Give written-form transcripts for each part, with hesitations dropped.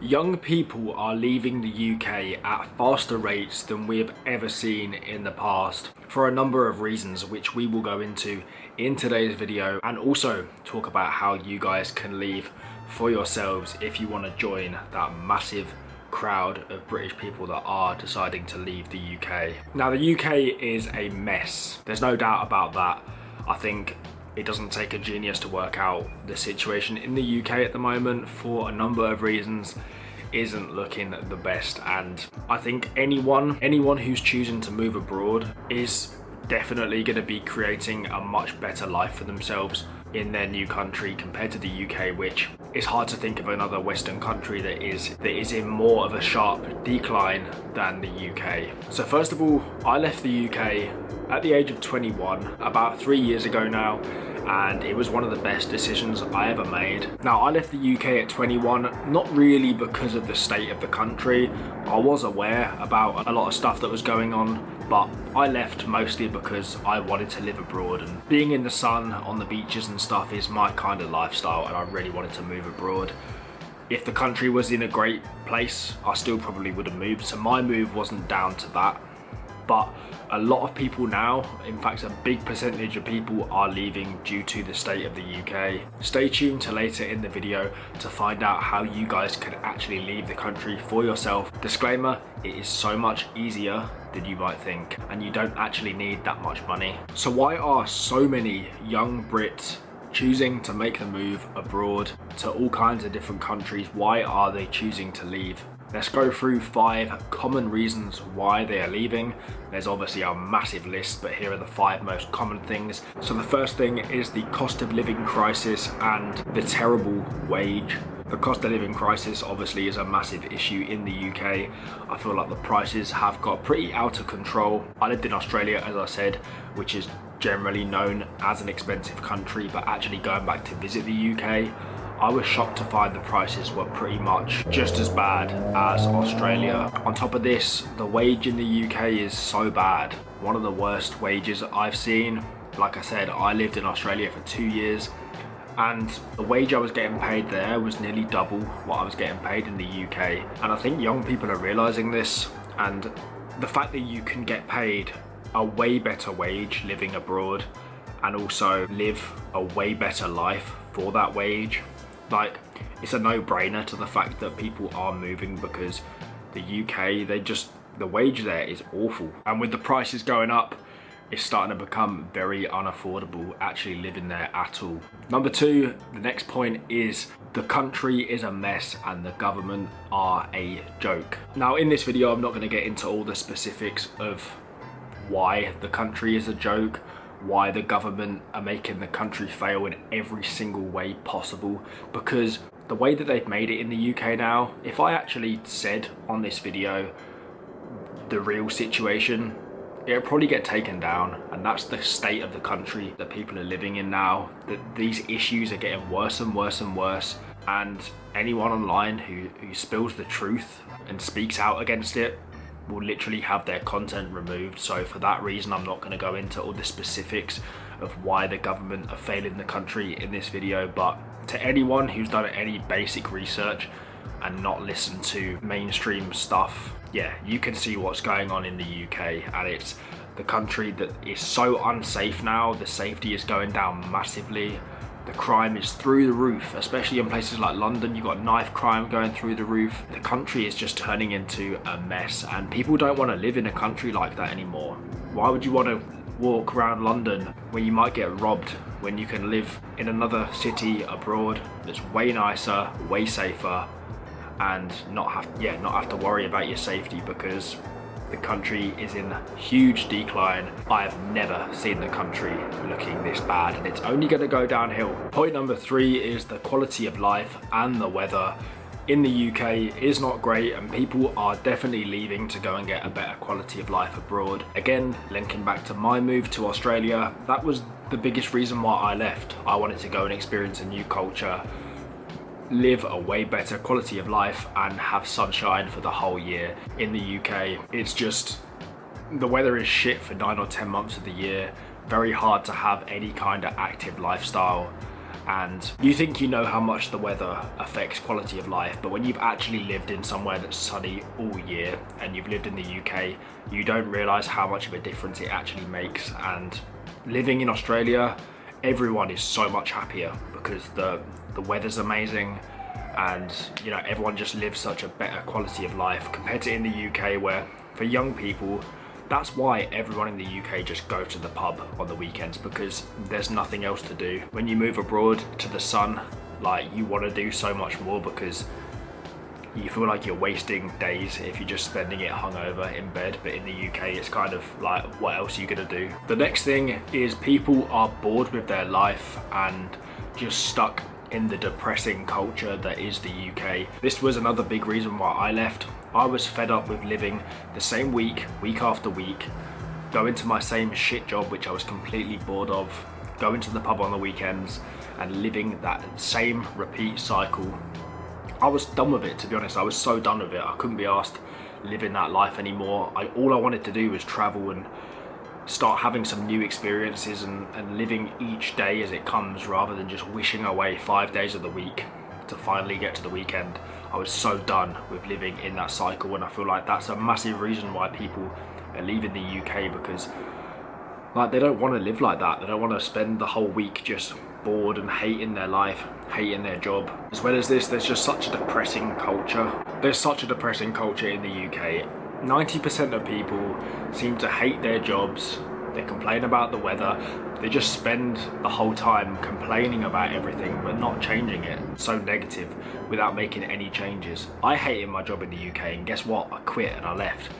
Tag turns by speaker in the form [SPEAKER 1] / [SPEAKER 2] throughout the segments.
[SPEAKER 1] Young people are leaving the UK at faster rates than we have ever seen in the past for a number of reasons, which we will go into in today's video, and also talk about how you guys can leave for yourselves if you want to join that massive crowd of British people that are deciding to leave the UK. Now, the UK is a mess. There's no doubt about that. I think it doesn't take a genius to work out the situation in the UK at the moment, for a number of reasons, isn't looking the best. And I think anyone who's choosing to move abroad is definitely going to be creating a much better life for themselves in their new country compared to the UK, which is hard to think of another Western country that is in more of a sharp decline than the UK. So first of all, I left the UK at the age of 21, about 3 years ago now, and it was one of the best decisions I ever made. Now, I left the UK at 21, not really because of the state of the country. I was aware about a lot of stuff that was going on, but I left mostly because I wanted to live abroad, and being in the sun on the beaches and stuff is my kind of lifestyle, and I really wanted to move abroad. If the country was in a great place, I still probably would have moved, so my move wasn't down to that. But a lot of people now, in fact a big percentage of people, are leaving due to the state of the UK. Stay tuned to later in the video to find out how you guys can actually leave the country for yourself. Disclaimer, it is so much easier than you might think, and you don't actually need that much money. So why are so many young Brits choosing to make the move abroad to all kinds of different countries? Why are they choosing to leave? Let's go through 5 common reasons why they are leaving. There's obviously a massive list, but here are the 5 most common things. So the first thing is the cost of living crisis and the terrible wage. The cost of living crisis obviously is a massive issue in the UK. I feel like the prices have got pretty out of control. I lived in Australia, as I said, which is generally known as an expensive country, but actually going back to visit the UK, I was shocked to find the prices were pretty much just as bad as Australia. On top of this, the wage in the UK is so bad. One of the worst wages I've seen. Like I said, I lived in Australia for 2 years, and the wage I was getting paid there was nearly double what I was getting paid in the UK. And I think young people are realizing this, and the fact that you can get paid a way better wage living abroad and also live a way better life for that wage, like, it's a no-brainer to the fact that people are moving, because the UK, the wage there is awful. And with the prices going up, it's starting to become very unaffordable actually living there at all. Number 2, the next point is the country is a mess and the government are a joke. Now, in this video, I'm not going to get into all the specifics of why the country is a joke, why the government are making the country fail in every single way possible, because the way that they've made it in the UK now, if I actually said on this video the real situation, it would probably get taken down. And that's the state of the country that people are living in now, that these issues are getting worse and worse and worse, and anyone online who spills the truth and speaks out against it will literally have their content removed. So for that reason, I'm not going to go into all the specifics of why the government are failing the country in this video. But to anyone who's done any basic research and not listened to mainstream stuff, yeah, you can see what's going on in the UK, and it's the country that is so unsafe now. The safety is going down massively. The crime is through the roof, especially in places like London. You've got knife crime going through the roof. The country is just turning into a mess, and people don't want to live in a country like that anymore. Why would you want to walk around London where you might get robbed, when you can live in another city abroad that's way nicer, way safer, and not have to worry about your safety, because the country is in huge decline. I have never seen the country looking this bad, and it's only going to go downhill. Point number 3 is the quality of life and the weather in the UK is not great, and people are definitely leaving to go and get a better quality of life abroad. Again, linking back to my move to Australia, that was the biggest reason why I left. I wanted to go and experience a new culture, live a way better quality of life, and have sunshine for the whole year. In the UK, it's just, the weather is shit for 9 or 10 months of the year. Very hard to have any kind of active lifestyle, and you think you know how much the weather affects quality of life, but when you've actually lived in somewhere that's sunny all year and you've lived in the UK, you don't realise how much of a difference it actually makes. And living in Australia, everyone is so much happier because the weather's amazing, and you know, everyone just lives such a better quality of life compared to in the UK, where for young people, that's why everyone in the UK just go to the pub on the weekends, because there's nothing else to do. When you move abroad to the sun, like, you want to do so much more because you feel like you're wasting days if you're just spending it hungover in bed. But in the UK, it's kind of like, what else are you gonna do? The next thing is people are bored with their life and just stuck in the depressing culture that is the UK. This was another big reason why I left. I was fed up with living the same week after week, going to my same shit job, which I was completely bored of, going to the pub on the weekends and living that same repeat cycle. I was done with it, to be honest. I was so done with it. I couldn't be asked living that life anymore. All I wanted to do was travel and start having some new experiences and living each day as it comes, rather than just wishing away 5 days of the week to finally get to the weekend. I was so done with living in that cycle, and I feel like that's a massive reason why people are leaving the UK, because like, they don't want to live like that. They don't want to spend the whole week just bored and hating their life, hating their job. As well as this, there's just such a depressing culture. There's such a depressing culture in the UK. 90% of people seem to hate their jobs. They complain about the weather. They just spend the whole time complaining about everything but not changing it. So negative without making any changes. I hated my job in the UK, and guess what? I quit and I left.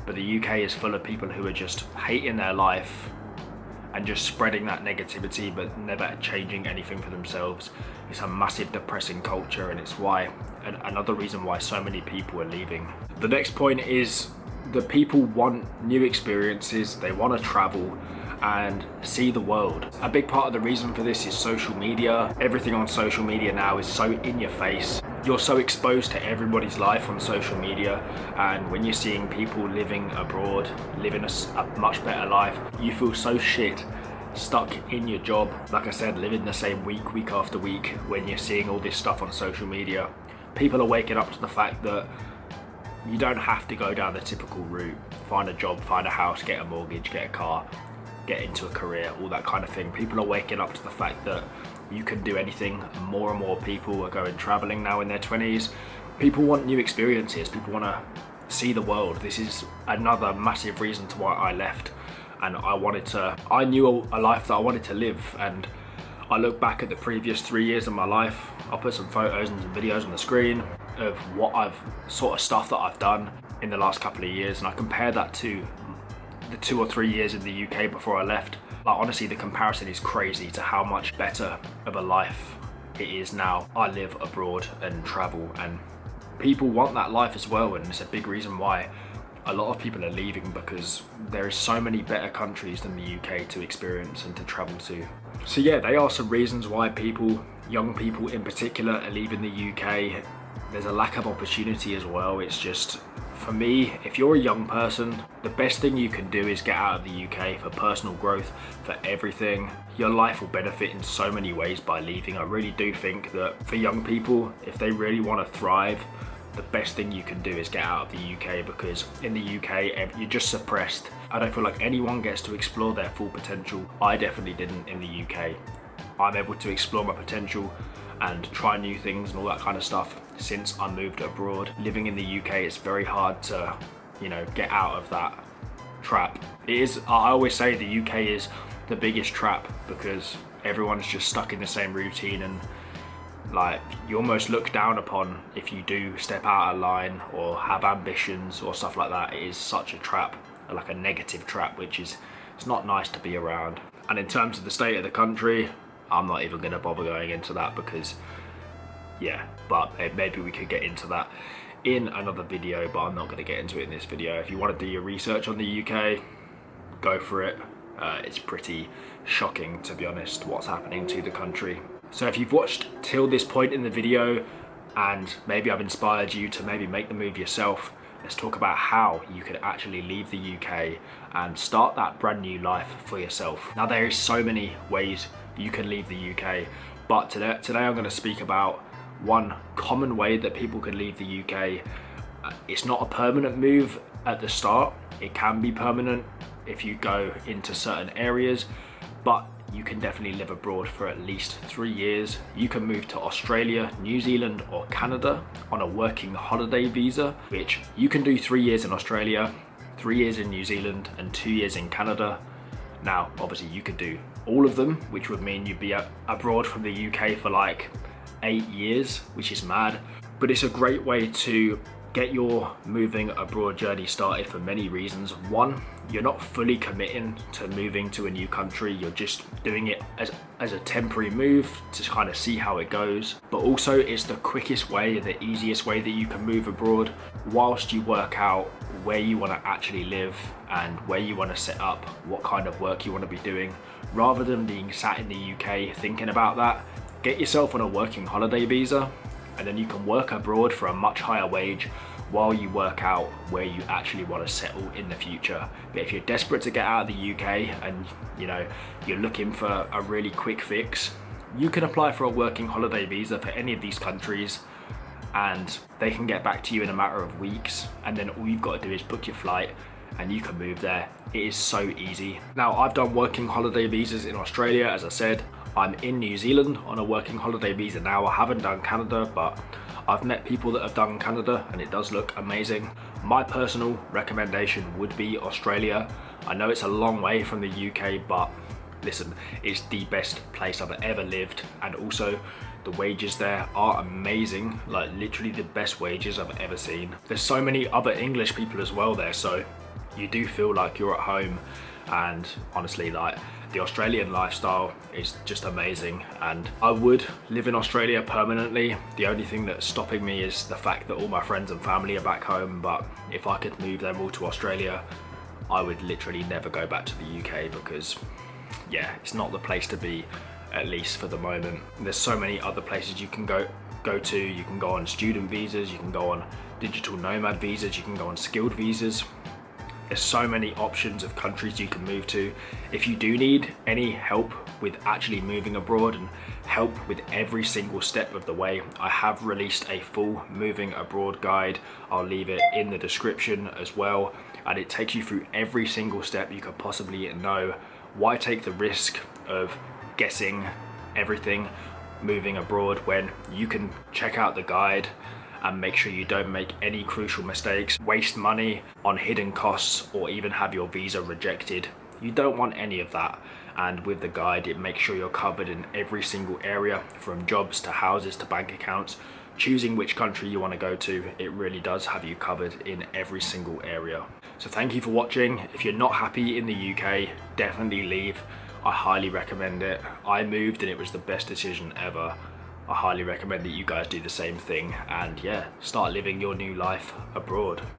[SPEAKER 1] But the UK is full of people who are just hating their life and just spreading that negativity but never changing anything for themselves. It's a massive depressing culture, and it's why, another reason why so many people are leaving. The next point is that people want new experiences. They want to travel and see the world. A big part of the reason for this is social media. Everything on social media now is so in your face. You're so exposed to everybody's life on social media, and when you're seeing people living abroad, living a much better life, you feel so shit, stuck in your job. Like I said, living the same week after week, when you're seeing all this stuff on social media. People are waking up to the fact that you don't have to go down the typical route. Find a job, find a house, get a mortgage, get a car, get into a career, all that kind of thing. People are waking up to the fact that you can do anything. More and more people are going traveling now in their 20s. People want new experiences. People want to see the world. This is another massive reason to why I left. And I knew a life that I wanted to live, and I look back at the previous 3 years of my life. I'll put some photos and some videos on the screen of what sort of stuff that I've done in the last couple of years, and I compare that to the 2 or 3 years in the UK before I left. Like, honestly, the comparison is crazy to how much better of a life it is now. I live abroad and travel, and people want that life as well, and it's a big reason why a lot of people are leaving, because there is so many better countries than the UK to experience and to travel to. So yeah, they are some reasons why people, young people in particular, are leaving the UK. There's a lack of opportunity as well. It's just, for me, if you're a young person, the best thing you can do is get out of the UK for personal growth, for everything. Your life will benefit in so many ways by leaving. I really do think that for young people, if they really want to thrive, the best thing you can do is get out of the UK, because in the UK, you're just suppressed. I don't feel like anyone gets to explore their full potential. I definitely didn't in the UK. I'm able to explore my potential and try new things and all that kind of stuff since I moved abroad. Living in the UK, it's very hard to, get out of that trap. It is, I always say the UK is the biggest trap, because everyone's just stuck in the same routine, and like, you almost look down upon if you do step out of line or have ambitions or stuff like that. It is such a trap, like a negative trap, which is, it's not nice to be around. And in terms of the state of the country, I'm not even going to bother going into that, because yeah, but maybe we could get into that in another video, but I'm not going to get into it in this video. If you want to do your research on the UK, go for it. It's pretty shocking, to be honest, what's happening to the country. So if you've watched till this point in the video, and maybe I've inspired you to maybe make the move yourself, let's talk about how you could actually leave the UK and start that brand new life for yourself. Now, there is so many ways you can leave the UK. But today I'm going to speak about one common way that people can leave the UK. It's not a permanent move at the start. It can be permanent if you go into certain areas, but you can definitely live abroad for at least 3 years. You can move to Australia, New Zealand, or Canada on a working holiday visa, which you can do 3 years in Australia, 3 years in New Zealand, and 2 years in Canada. Now, obviously you could do all of them, which would mean you'd be abroad from the UK for like 8 years, which is mad. But it's a great way to get your moving abroad journey started for many reasons. One, you're not fully committing to moving to a new country. You're just doing it as a temporary move to kind of see how it goes. But also it's the quickest way, the easiest way that you can move abroad whilst you work out where you want to actually live and where you want to set up, what kind of work you want to be doing. Rather than being sat in the UK thinking about that, get yourself on a working holiday visa, and then you can work abroad for a much higher wage while you work out where you actually want to settle in the future. But if you're desperate to get out of the UK and you're looking for a really quick fix, you can apply for a working holiday visa for any of these countries and they can get back to you in a matter of weeks, and then all you've got to do is book your flight and you can move there. It is so easy. Now, I've done working holiday visas in Australia, as I said. I'm in New Zealand on a working holiday visa now. I haven't done Canada, but I've met people that have done Canada and it does look amazing. My personal recommendation would be Australia. I know it's a long way from the UK, but listen, it's the best place I've ever lived, and also the wages there are amazing, like literally the best wages I've ever seen. There's so many other English people as well there, so you do feel like you're at home. And honestly, like, the Australian lifestyle is just amazing, and I would live in Australia permanently. The only thing that's stopping me is the fact that all my friends and family are back home, but if I could move them all to Australia, I would literally never go back to the UK because, yeah, it's not the place to be, at least for the moment. There's so many other places you can go to. You can go on student visas, you can go on digital nomad visas, you can go on skilled visas. There's so many options of countries you can move to. If you do need any help with actually moving abroad and help with every single step of the way, I have released a full moving abroad guide. I'll leave it in the description as well. And it takes you through every single step you could possibly know. Why take the risk of guessing everything moving abroad when you can check out the guide and make sure you don't make any crucial mistakes, waste money on hidden costs, or even have your visa rejected. You don't want any of that. And with the guide, it makes sure you're covered in every single area, from jobs to houses to bank accounts. Choosing which country you want to go to, it really does have you covered in every single area. So thank you for watching. If you're not happy in the UK, definitely leave. I highly recommend it. I moved and it was the best decision ever. I highly recommend that you guys do the same thing and, yeah, start living your new life abroad.